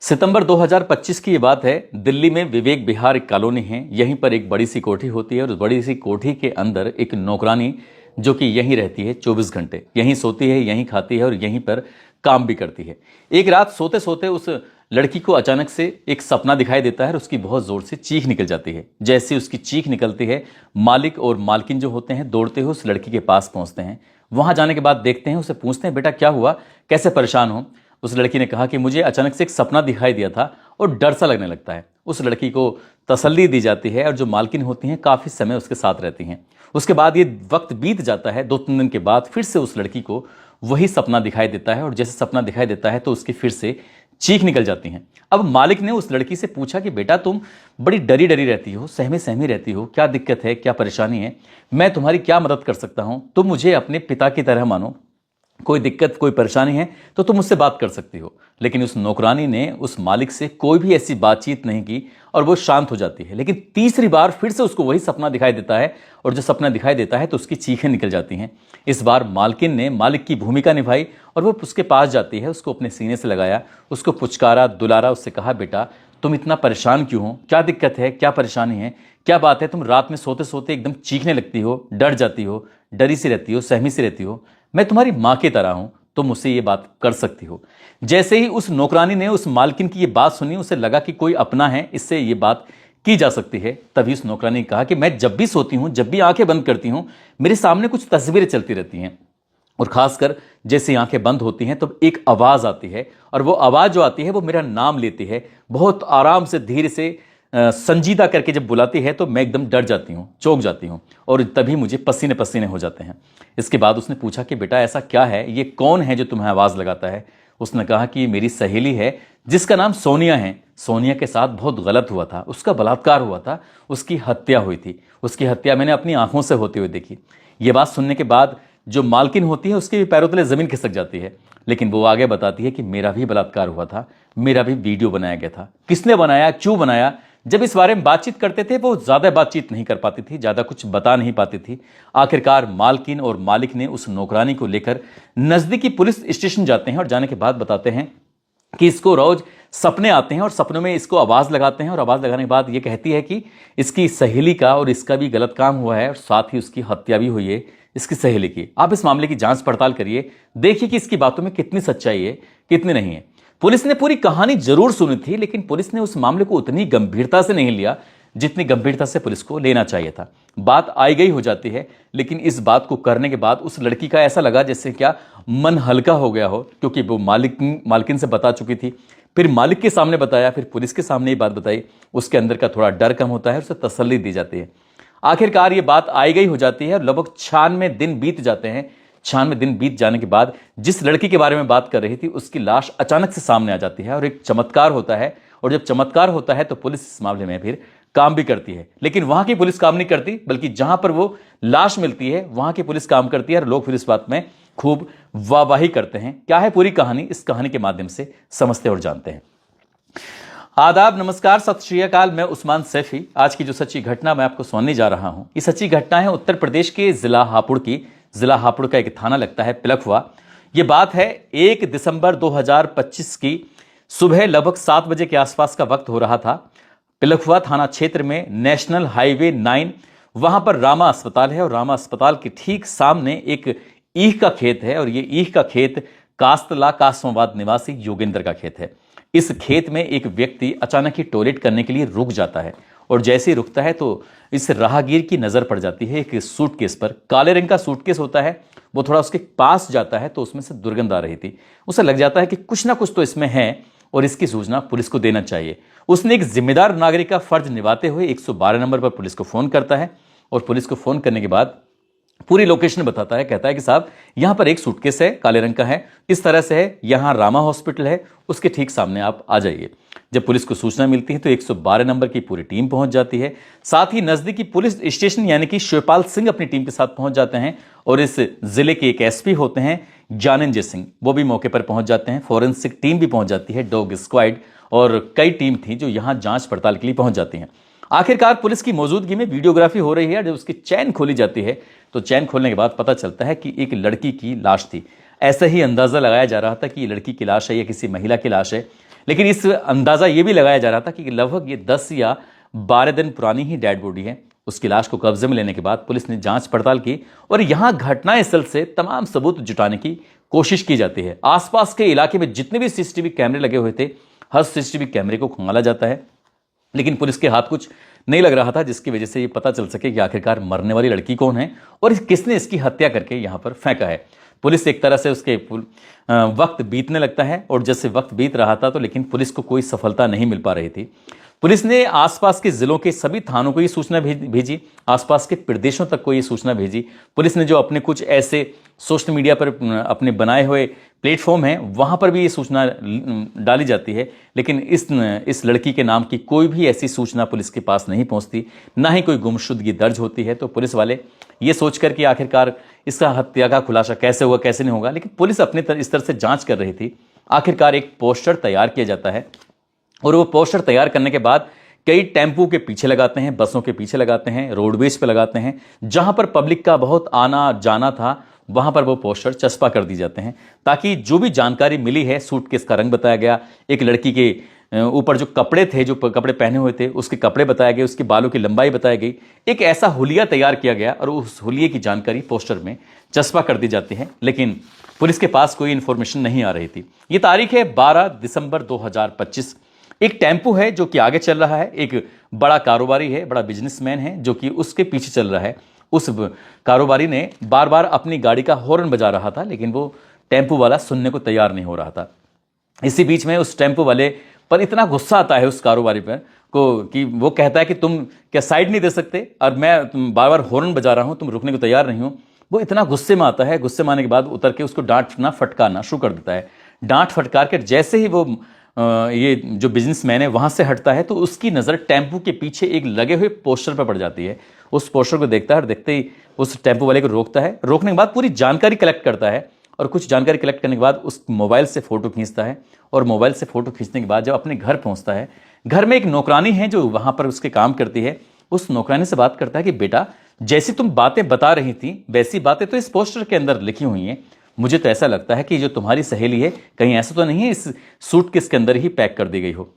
सितंबर 2025 की ये बात है। दिल्ली में विवेक विहार एक कॉलोनी है। यहीं पर एक बड़ी सी कोठी होती है और उस बड़ी सी कोठी के अंदर एक नौकरानी जो कि यहीं रहती है 24 घंटे, यहीं सोती है, यहीं खाती है और यहीं पर काम भी करती है। एक रात सोते सोते उस लड़की को अचानक से एक सपना दिखाई देता है और उसकी बहुत जोर से चीख निकल जाती है। जैसे उसकी चीख निकलती है, मालिक और मालकिन जो होते हैं दौड़ते हुए उस लड़की के पास पहुंचते हैं। वहां जाने के बाद देखते हैं, उसे पूछते हैं, बेटा क्या हुआ, कैसे परेशान हो। उस लड़की ने कहा कि मुझे अचानक से एक सपना दिखाई दिया था और डर सा लगने लगता है। उस लड़की को तसल्ली दी जाती है और जो मालकिन होती हैं काफ़ी समय उसके साथ रहती हैं। उसके बाद ये वक्त बीत जाता है। 2-3 दिन के बाद फिर से उस लड़की को वही सपना दिखाई देता है और जैसे सपना दिखाई देता है तो उसकी फिर से चीख निकल जाती हैं। अब मालिक ने उस लड़की से पूछा कि बेटा तुम बड़ी डरी डरी रहती हो, सहमी सहमी रहती हो, क्या दिक्कत है, क्या परेशानी है, मैं तुम्हारी क्या मदद कर सकता हूं, तुम मुझे अपने पिता की तरह मानो, कोई दिक्कत कोई परेशानी है तो तुम मुझसे बात कर सकती हो। लेकिन उस नौकरानी ने उस मालिक से कोई भी ऐसी बातचीत नहीं की और वो शांत हो जाती है। लेकिन तीसरी बार फिर से उसको वही सपना दिखाई देता है और जो सपना दिखाई देता है तो उसकी चीखें निकल जाती हैं। इस बार मालकिन ने मालिक की भूमिका निभाई और वो उसके पास जाती है, उसको अपने सीने से लगाया, उसको पुचकारा, दुलारा, उससे कहा बेटा तुम इतना परेशान क्यों हो, क्या दिक्कत है, क्या परेशानी है, क्या बात है, तुम रात में सोते सोते एकदम चीखने लगती हो, डर जाती हो, डरी सी रहती हो, सहमी सी रहती हो, मैं तुम्हारी मां की तरह हूं, तुम मुझसे ये बात कर सकती हो। जैसे ही उस नौकरानी ने उस मालकिन की ये बात सुनी, उसे लगा कि कोई अपना है, इससे ये बात की जा सकती है। तभी उस नौकरानी ने कहा कि मैं जब भी सोती हूं, जब भी आंखें बंद करती हूं, मेरे सामने कुछ तस्वीरें चलती रहती हैं और खासकर जैसे आंखें बंद होती हैं तब एक आवाज आती है और वो आवाज जो आती है वो मेरा नाम लेती है, बहुत आराम से, धीरे से, संजीदा करके जब बुलाती है तो मैं एकदम डर जाती हूँ, चौंक जाती हूँ और तभी मुझे पसीने पसीने हो जाते हैं। इसके बाद उसने पूछा कि बेटा ऐसा क्या है, ये कौन है जो तुम्हें आवाज़ लगाता है। उसने कहा कि ये मेरी सहेली है जिसका नाम सोनिया है। सोनिया के साथ बहुत गलत हुआ था, उसका बलात्कार हुआ था, उसकी हत्या हुई थी, उसकी हत्या मैंने अपनी आंखों से होते हुए देखी। ये बात सुनने के बाद जो मालकिन होती है उसके भी पैरों तले जमीन खिसक जाती है। लेकिन वो आगे बताती है कि मेरा भी बलात्कार हुआ था, मेरा भी वीडियो बनाया गया था, किसने बनाया, क्यों बनाया। जब इस बारे में बातचीत करते थे वो ज्यादा बातचीत नहीं कर पाती थी, ज्यादा कुछ बता नहीं पाती थी। आखिरकार मालकिन और मालिक ने उस नौकरानी को लेकर नजदीकी पुलिस स्टेशन जाते हैं और जाने के बाद बताते हैं कि इसको रोज सपने आते हैं और सपनों में इसको आवाज लगाते हैं और आवाज लगाने के बाद ये कहती है कि इसकी सहेली का और इसका भी गलत काम हुआ है और साथ ही उसकी हत्या भी हुई है, इसकी सहेली की। आप इस मामले की जांच पड़ताल करिए, देखिए कि इसकी बातों में कितनी सच्चाई है, कितनी नहीं है। पुलिस ने पूरी कहानी जरूर सुनी थी लेकिन पुलिस ने उस मामले को उतनी गंभीरता से नहीं लिया जितनी गंभीरता से पुलिस को लेना चाहिए था। बात आई गई हो जाती है लेकिन इस बात को करने के बाद उस लड़की का ऐसा लगा जैसे क्या मन हल्का हो गया हो, क्योंकि वो मालकिन से बता चुकी थी, फिर मालिक के सामने बताया, फिर पुलिस के सामने ये बात बताई। उसके अंदर का थोड़ा डर कम होता है, उसे तसल्ली दी जाती है। आखिरकार ये बात आई गई हो जाती है और लगभग 96 दिन बीत जाते हैं। 96 दिन बीत जाने के बाद जिस लड़की के बारे में बात कर रही थी उसकी लाश अचानक से सामने आ जाती है और एक चमत्कार होता है। और जब चमत्कार होता है तो पुलिस इस मामले में फिर काम भी करती है। लेकिन वहां की पुलिस काम नहीं करती, बल्कि जहां पर वो लाश मिलती है वहां की पुलिस काम करती है और लोग फिर इस बात में खूब वाहवाही करते हैं। क्या है पूरी कहानी, इस कहानी के माध्यम से समझते और जानते हैं। आदाब, नमस्कार, सत श्री अकाल। मैं उस्मान सैफी। आज की जो सच्ची घटना मैं आपको सुनाने जा रहा हूं, ये सच्ची घटना है उत्तर प्रदेश के जिला हापुड़ की। जिला हापुड़ का एक थाना लगता है पिलखुआ। ये बात है 1 दिसंबर 2025 की सुबह लगभग 7 बजे के आसपास का वक्त हो रहा था। पिलखुआ थाना क्षेत्र में नेशनल हाईवे 9, वहां पर रामा अस्पताल है और रामा अस्पताल के ठीक सामने एक ईख का खेत है और ये ईख का खेत कास्तला कासमाबाद निवासी योगेंद्र का खेत है। इस खेत में एक व्यक्ति अचानक ही टॉयलेट करने के लिए रुक जाता है और जैसे ही रुकता है तो इस राहगीर की नजर पड़ जाती है एक सूटकेस पर। काले रंग का सूटकेस होता है। वो थोड़ा उसके पास जाता है तो उसमें से दुर्गंध आ रही थी। उसे लग जाता है कि कुछ ना कुछ तो इसमें है और इसकी सूचना पुलिस को देना चाहिए। उसने एक जिम्मेदार नागरिक का फर्ज निभाते हुए 112 नंबर पर पुलिस को फोन करता है और पुलिस को फोन करने के बाद पूरी लोकेशन बताता है। कहता है कि साहब यहां पर एक सूटकेस है, काले रंग का है, इस तरह से है, यहां रामा हॉस्पिटल है, उसके ठीक सामने आप आ जाइए। जब पुलिस को सूचना मिलती है तो 112 नंबर की पूरी टीम पहुंच जाती है। साथ ही नजदीकी पुलिस स्टेशन यानी कि शिवपाल सिंह अपनी टीम के साथ पहुंच जाते हैं और इस जिले के एक एसपी होते हैं ज्ञानेंद्र सिंह, वो भी मौके पर पहुंच जाते हैं। फॉरेंसिक टीम भी पहुंच जाती है, डॉग स्क्वाड और कई टीम थी जो यहां जांच पड़ताल के लिए पहुंच जाती हैं। आखिरकार पुलिस की मौजूदगी में वीडियोग्राफी हो रही है। जब उसकी चैन खोली जाती है तो चैन खोलने के बाद पता चलता है कि एक लड़की की लाश थी। ऐसा ही अंदाजा लगाया जा रहा था कि ये लड़की की लाश है या किसी महिला की लाश है, लेकिन इस अंदाजा ये भी लगाया जा रहा था कि लगभग ये 10 या 12 दिन पुरानी ही डेड बॉडी है। उसकी लाश को कब्जे में लेने के बाद पुलिस ने जांच पड़ताल की और यहां घटनास्थल से तमाम सबूत जुटाने की कोशिश की जाती है। आसपास के इलाके में जितने भी सीसीटीवी कैमरे लगे हुए थे, हर सीसीटीवी कैमरे को खंगाला जाता है, लेकिन पुलिस के हाथ कुछ नहीं लग रहा था, जिसकी वजह से ये पता चल सके कि आखिरकार मरने वाली लड़की कौन है और किसने इसकी हत्या करके यहां पर फेंका है। पुलिस एक तरह से उसके वक्त बीतने लगता है और जैसे वक्त बीत रहा था तो लेकिन पुलिस को कोई सफलता नहीं मिल पा रही थी। पुलिस ने आसपास के जिलों के सभी थानों को ये सूचना भेजी, आसपास के प्रदेशों तक को ये सूचना भेजी। पुलिस ने जो अपने कुछ ऐसे सोशल मीडिया पर अपने बनाए हुए प्लेटफॉर्म हैं वहां पर भी ये सूचना डाली जाती है, लेकिन इस लड़की के नाम की कोई भी ऐसी सूचना पुलिस के पास नहीं पहुंचती, ना ही कोई गुमशुदगी दर्ज होती है। तो पुलिस वाले ये सोचकर कि आखिरकार इसका हत्या का खुलासा कैसे हुआ कैसे नहीं होगा, लेकिन पुलिस अपने इस तरह से जांच कर रही थी। आखिरकार एक पोस्टर तैयार किया जाता है और वो पोस्टर तैयार करने के बाद कई टेम्पू के पीछे लगाते हैं, बसों के पीछे लगाते हैं, रोडवेज पे लगाते हैं, जहां पर पब्लिक का बहुत आना जाना था वहां पर वो पोस्टर चस्पा कर दी जाते हैं, ताकि जो भी जानकारी मिली है, सूटकेस का रंग बताया गया, एक लड़की के ऊपर जो कपड़े थे, जो कपड़े पहने हुए थे उसके कपड़े बताए गए, उसके बालों की लंबाई बताई गई, एक ऐसा हुलिया तैयार किया गया और उस हुलिये की जानकारी पोस्टर में चस्पा कर दी जाती है। लेकिन पुलिस के पास कोई इंफॉर्मेशन नहीं आ रही थी। ये तारीख है 12 दिसंबर 2025। एक टेम्पू है जो कि आगे चल रहा है, एक बड़ा कारोबारी है, बड़ा बिजनेसमैन है जो कि उसके पीछे चल रहा है। उस कारोबारी ने बार बार अपनी गाड़ी का हॉर्न बजा रहा था, लेकिन वो टेम्पू वाला सुनने को तैयार नहीं हो रहा था। इसी बीच में उस टेम्पू वाले पर इतना गुस्सा आता है उस कारोबारी पर को कि वो कहता है कि तुम क्या साइड नहीं दे सकते, और मैं बार बार हॉर्न बजा रहा हूं, तुम रुकने को तैयार नहीं हो। वो इतना गुस्से में आता है, गुस्से में आने के बाद उतर के उसको डांटना फटकारना शुरू कर देता है। डांट फटकार के जैसे ही वो ये जो बिजनेसमैन है वहां से हटता है तो उसकी नज़र टेम्पू के पीछे एक लगे हुए पोस्टर पर पड़ जाती है। उस पोस्टर को देखता है और देखते ही उस टेम्पू वाले को रोकता है। रोकने के बाद पूरी जानकारी कलेक्ट करता है और कुछ जानकारी कलेक्ट करने के बाद उस मोबाइल से फ़ोटो खींचता है और मोबाइल से फ़ोटो खींचने के बाद जब अपने घर पहुंचता है, घर में एक नौकरानी है जो वहां पर उसके काम करती है। उस नौकरानी से बात करता है कि बेटा, जैसी तुम बातें बता रही थी वैसी बातें तो इस पोस्टर के अंदर लिखी हुई हैं। मुझे तो ऐसा लगता है कि जो तुम्हारी सहेली है कहीं ऐसा तो नहीं है इस सूटकेस के अंदर ही पैक कर दी गई हो।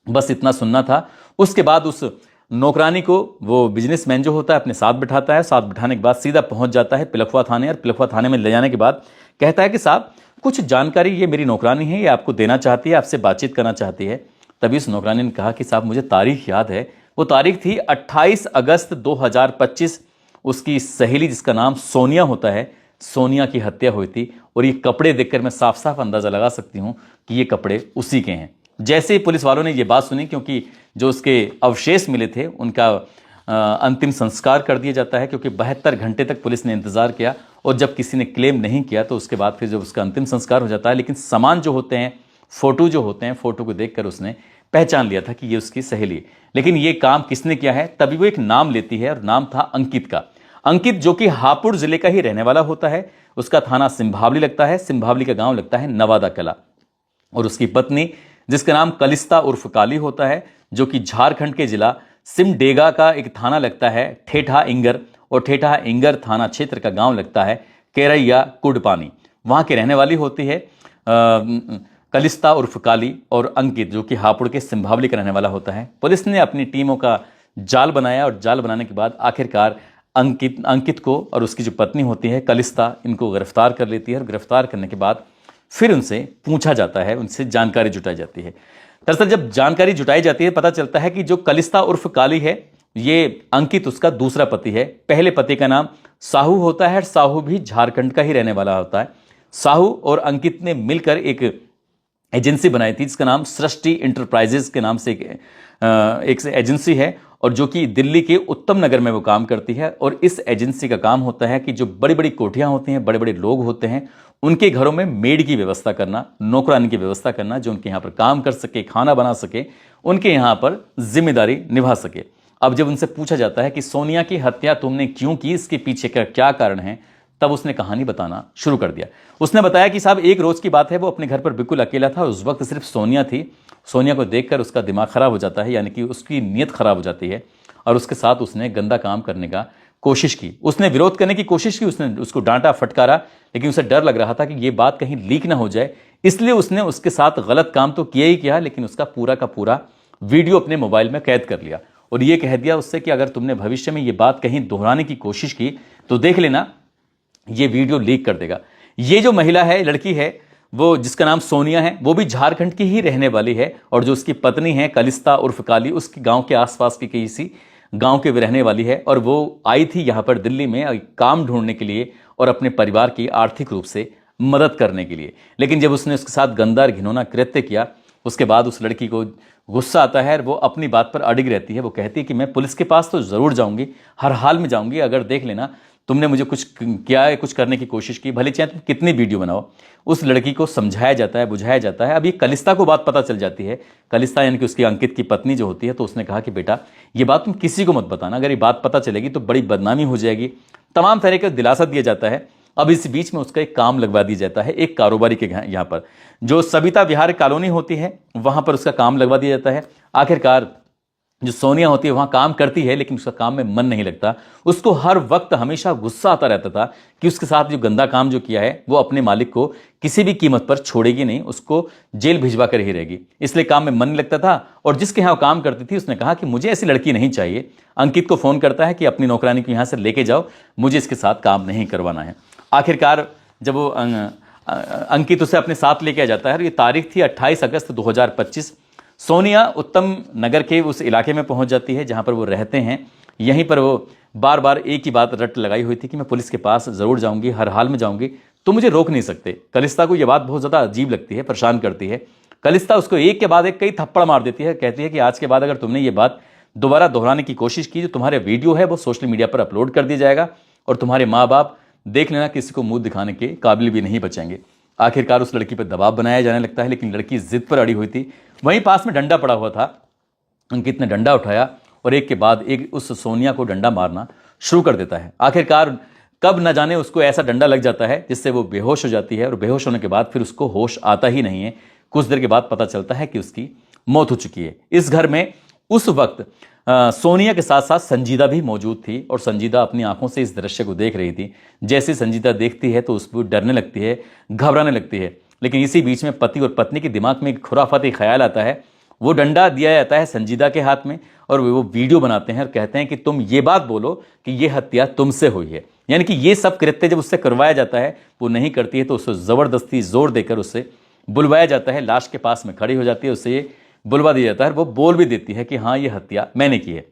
बस इतना सुनना था। उसके बाद उस नौकरानी को वो बिजनेसमैन जो होता है अपने साथ बिठाता है। साथ बिठाने के बाद सीधा पहुंच जाता है पिलखवा थाने, और पिलखवा थाने में ले जाने के बाद कहता है कि साहब कुछ जानकारी ये मेरी नौकरानी है, ये आपको देना चाहती है, आपसे बातचीत करना चाहती है। तभी उस नौकरानी ने कहा कि साहब मुझे तारीख याद है। वो तारीख थी 28 अगस्त 2025। उसकी सहेली जिसका नाम सोनिया होता है, सोनिया की हत्या हुई थी। और ये कपड़े देखकर मैं साफ साफ अंदाजा लगा सकती हूं कि ये कपड़े उसी के हैं। जैसे ही पुलिस वालों ने ये बात सुनी, क्योंकि जो उसके अवशेष मिले थे उनका अंतिम संस्कार कर दिया जाता है, क्योंकि 72 घंटे तक पुलिस ने इंतजार किया और जब किसी ने क्लेम नहीं किया तो उसके बाद फिर जब उसका अंतिम संस्कार हो जाता है। लेकिन सामान जो होते हैं, फोटो जो होते हैं, फोटो को देखकर उसने पहचान लिया था कि ये उसकी सहेली है। लेकिन ये काम किसने किया है, तभी वो एक नाम लेती है और नाम था अंकित का। अंकित जो कि हापुड़ जिले का ही रहने वाला होता है। उसका थाना सिंभावली लगता है, सिंभावली का गांव लगता है नवादा कला। और उसकी पत्नी जिसका नाम कलिस्ता उर्फ काली होता है, जो कि झारखंड के जिला सिमडेगा का एक थाना लगता है ठेठा इंगर, और ठेठा इंगर थाना क्षेत्र का गांव लगता है केरैया कुडपानी। वहां की रहने वाली होती है कलिस्ता उर्फ काली। और अंकित जो कि हापुड़ के सिंभावली का रहने वाला होता है। पुलिस ने अपनी टीमों का जाल बनाया और जाल बनाने के बाद आखिरकार अंकित को और उसकी जो पत्नी होती है कलिस्ता, इनको गिरफ्तार कर लेती है। और गिरफ्तार करने के बाद फिर उनसे पूछा जाता है, उनसे जानकारी जुटाई जाती है। दरअसल जब जानकारी जुटाई जाती है पता चलता है कि जो कलिस्ता उर्फ काली है, ये अंकित उसका दूसरा पति है। पहले पति का नाम साहू होता है और साहू भी झारखंड का ही रहने वाला होता है। साहू और अंकित ने मिलकर एक एजेंसी बनाई थी जिसका नाम सृष्टि इंटरप्राइजेज के नाम से एक एजेंसी है, और जो कि दिल्ली के उत्तम नगर में वो काम करती है। और इस एजेंसी का काम होता है कि जो बड़ी बड़ी कोठियां होती हैं, बड़े बड़े लोग होते हैं, उनके घरों में मेड की व्यवस्था करना, नौकरानी की व्यवस्था करना, जो उनके यहाँ पर काम कर सके, खाना बना सके, उनके यहाँ पर जिम्मेदारी निभा सके। अब जब उनसे पूछा जाता है कि सोनिया की हत्या तुमने क्यों की, इसके पीछे का क्या कारण है, तब उसने कहानी बताना शुरू कर दिया। उसने बताया कि साहब एक रोज की बात है, वो अपने घर पर बिल्कुल अकेला था। उस वक्त सिर्फ सोनिया थी। सोनिया को देखकर उसका दिमाग खराब हो जाता है, यानी कि उसकी नीयत खराब हो जाती है, और उसके साथ उसने गंदा काम करने का कोशिश की, उसने विरोध करने की कोशिश की, उसने उसको डांटा फटकारा, लेकिन उसे डर लग रहा था कि ये बात कहीं लीक ना हो जाए, इसलिए उसने उसके साथ गलत काम तो किया ही किया, लेकिन उसका पूरा का पूरा वीडियो अपने मोबाइल में कैद कर लिया और ये कह दिया उससे कि अगर तुमने भविष्य में ये बात कहीं दोहराने की कोशिश की तो देख लेना, ये वीडियो लीक कर देगा। ये जो महिला है, लड़की है, वो जिसका नाम सोनिया है, वो भी झारखंड की ही रहने वाली है और जो उसकी पत्नी है कलिस्ता उर्फ काली, उसके गांव के आसपास की किसी गांव के रहने वाली है और वो आई थी यहां पर दिल्ली में काम ढूंढने के लिए और अपने परिवार की आर्थिक रूप से मदद करने के लिए। लेकिन जब उसने उसके साथ गंदा और घिनौना कृत्य किया, उसके बाद उस लड़की को गुस्सा आता है और वो अपनी बात पर अडिग रहती है। वो कहती है कि मैं पुलिस के पास तो ज़रूर जाऊंगी, हर हाल में जाऊंगी, अगर देख लेना तुमने मुझे कुछ किया है, कुछ करने की कोशिश की, भले चाहे तुम कितनी वीडियो बनाओ। उस लड़की को समझाया जाता है, बुझाया जाता है। अब ये कलिस्ता को बात पता चल जाती है, कलिस्ता यानी कि उसकी अंकित की पत्नी जो होती है, तो उसने कहा कि बेटा ये बात तुम किसी को मत बताना, अगर ये बात पता चलेगी तो बड़ी बदनामी हो जाएगी। तमाम तरह का दिलासा दिया जाता है। अब इस बीच में उसका एक काम लगवा दिया जाता है, एक कारोबारी के यहाँ पर, जो सविता विहार कॉलोनी होती है वहां पर उसका काम लगवा दिया जाता है। आखिरकार जो सोनिया होती है वहां काम करती है, लेकिन उसका काम में मन नहीं लगता। उसको हर वक्त हमेशा गुस्सा आता रहता था कि उसके साथ जो गंदा काम जो किया है वो अपने मालिक को किसी भी कीमत पर छोड़ेगी नहीं, उसको जेल भिजवा कर ही रहेगी, इसलिए काम में मन नहीं लगता था। और जिसके यहाँ काम करती थी उसने कहा कि मुझे ऐसी लड़की नहीं चाहिए। अंकित को फोन करता है कि अपनी नौकरानी को यहाँ से लेके जाओ, मुझे इसके साथ काम नहीं करवाना है। आखिरकार जब वो अंकित उसे अपने साथ लेके आ जाता है, ये तारीख थी 28 अगस्त 2025। सोनिया उत्तम नगर के उस इलाके में पहुंच जाती है जहां पर वो रहते हैं। यहीं पर वो बार बार एक ही बात रट लगाई हुई थी कि मैं पुलिस के पास ज़रूर जाऊंगी, हर हाल में जाऊंगी, तो मुझे रोक नहीं सकते। कलिस्ता को यह बात बहुत ज़्यादा अजीब लगती है, परेशान करती है। कलिस्ता उसको एक के बाद एक कई थप्पड़ मार देती है, कहती है कि आज के बाद अगर तुमने ये बात दोबारा दोहराने की कोशिश की, जो तुम्हारे वीडियो है वो सोशल मीडिया पर अपलोड कर दिया जाएगा और तुम्हारे माँ बाप देख लेना किसी को मुंह दिखाने के काबिल भी नहीं बचेंगे। आखिरकार उस लड़की पर दबाव बनाया जाने लगता है, लेकिन लड़की जिद पर अड़ी हुई थी। वहीं पास में डंडा पड़ा हुआ था, अंकित ने डंडा उठाया और एक के बाद एक उस सोनिया को डंडा मारना शुरू कर देता है। आखिरकार कब न जाने उसको ऐसा डंडा लग जाता है जिससे वो बेहोश हो जाती है और बेहोश होने के बाद फिर उसको होश आता ही नहीं है। कुछ देर के बाद पता चलता है कि उसकी मौत हो चुकी है। इस घर में उस वक्त सोनिया के साथ साथ संजीदा भी मौजूद थी और संजीदा अपनी आंखों से इस दृश्य को देख रही थी। जैसे संजीदा देखती है तो उसको डरने लगती है, घबराने लगती है। लेकिन इसी बीच में पति और पत्नी के दिमाग में एक खुराफाती ख्याल आता है। वो डंडा दिया जाता है संजीदा के हाथ में और वो वीडियो बनाते हैं और कहते हैं कि तुम ये बात बोलो कि ये हत्या तुमसे हुई है। यानी कि ये सब कृत्य जब उससे करवाया जाता है, वो नहीं करती है तो उसको ज़बरदस्ती जोर देकर उससे बुलवाया जाता है। लाश के पास में खड़ी हो जाती है, उससे ये बुलवा दिया जाता है। वो बोल भी देती है कि हाँ ये हत्या मैंने की है,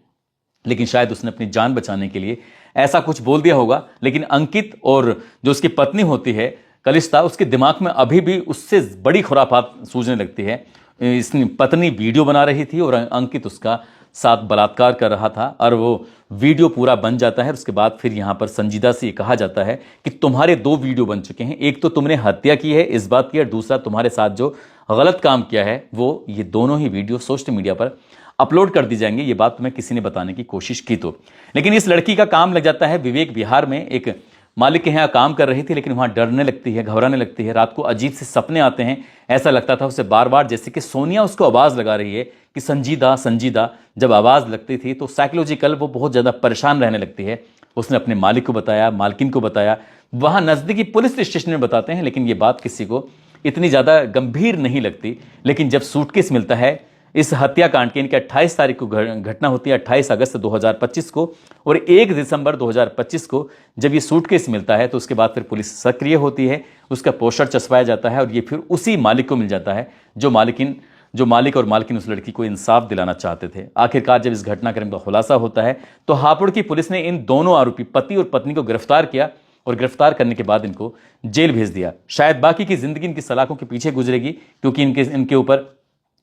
लेकिन शायद उसने अपनी जान बचाने के लिए ऐसा कुछ बोल दिया होगा। लेकिन अंकित और जो उसकी पत्नी होती है कलिस्ता, उसके दिमाग में अभी भी उससे बड़ी खुराफात सूझने लगती है। इसकी पत्नी वीडियो बना रही थी और अंकित उसका साथ बलात्कार कर रहा था और वो वीडियो पूरा बन जाता है। उसके बाद फिर यहाँ पर संजीदा से ये कहा जाता है कि तुम्हारे 2 वीडियो बन चुके हैं, एक तो तुमने हत्या की है इस बात की और दूसरा तुम्हारे साथ जो गलत काम किया है वो, ये दोनों ही वीडियो सोशल मीडिया पर अपलोड कर दी जाएंगे। ये बात तुम्हें किसी ने बताने की कोशिश की तो। लेकिन इस लड़की का काम लग जाता है विवेक विहार में, एक मालिक के यहाँ काम कर रही थी, लेकिन वहाँ डरने लगती है, घबराने लगती है। रात को अजीब से सपने आते हैं, ऐसा लगता था उसे बार बार जैसे कि सोनिया उसको आवाज़ लगा रही है कि संजीदा संजीदा। जब आवाज़ लगती थी तो साइकोलॉजिकल वो बहुत ज़्यादा परेशान रहने लगती है। उसने अपने मालिक को बताया, मालकिन को बताया, वहाँ नज़दीकी पुलिस स्टेशन में बताते हैं, लेकिन ये बात किसी को इतनी ज़्यादा गंभीर नहीं लगती। लेकिन जब सूटकेस मिलता है इस हत्याकांड की, इनकी 28 तारीख को घटना होती है, 28 अगस्त 2025 को, और 1 दिसंबर 2025 को जब ये सूटकेस मिलता है तो उसके बाद फिर पुलिस सक्रिय होती है, उसका पोस्टर चस्पाया जाता है और ये फिर उसी मालिक को मिल जाता है जो मालिक और मालकिन उस लड़की को इंसाफ दिलाना चाहते थे। आखिरकार जब इस घटनाक्रम का खुलासा होता है तो हापुड़ की पुलिस ने इन दोनों आरोपी पति और पत्नी को गिरफ्तार किया और गिरफ्तार करने के बाद इनको जेल भेज दिया। शायद बाकी की जिंदगी इनकी सलाखों के पीछे गुजरेगी, क्योंकि इनके ऊपर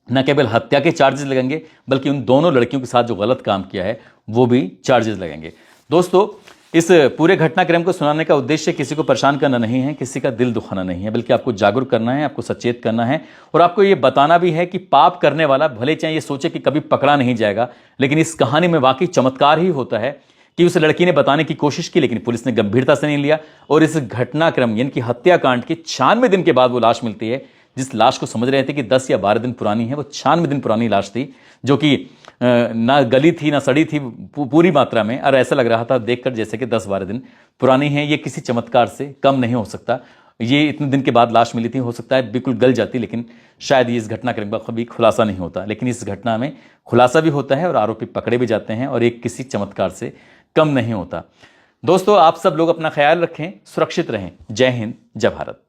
न केवल हत्या के चार्जेस लगेंगे बल्कि उन दोनों लड़कियों के साथ जो गलत काम किया है वो भी चार्जेस लगेंगे। दोस्तों, इस पूरे घटनाक्रम को सुनाने का उद्देश्य किसी को परेशान करना नहीं है, किसी का दिल दुखाना नहीं है, बल्कि आपको जागरूक करना है, आपको सचेत करना है और आपको ये बताना भी है कि पाप करने वाला भले चाहे ये सोचे कि कभी पकड़ा नहीं जाएगा, लेकिन इस कहानी में वाकई चमत्कार ही होता है कि उस लड़की ने बताने की कोशिश की, लेकिन पुलिस ने गंभीरता से नहीं लिया और इस घटनाक्रम यानी कि हत्याकांड के 96 दिन के बाद वो लाश मिलती है, जिस लाश को समझ रहे थे कि 10 या 12 दिन पुरानी है, वो 96 दिन पुरानी लाश थी, जो कि ना गली थी ना सड़ी थी पूरी मात्रा में, और ऐसा लग रहा था देखकर जैसे कि 10-12 दिन पुरानी है। ये किसी चमत्कार से कम नहीं हो सकता। ये इतने दिन के बाद लाश मिली थी, हो सकता है बिल्कुल गल जाती, लेकिन शायद ये इस घटना के कभी खुलासा नहीं होता। लेकिन इस घटना में खुलासा भी होता है और आरोपी पकड़े भी जाते हैं, और एक किसी चमत्कार से कम नहीं होता। दोस्तों, आप सब लोग अपना ख्याल रखें, सुरक्षित रहें। जय हिंद, जय भारत।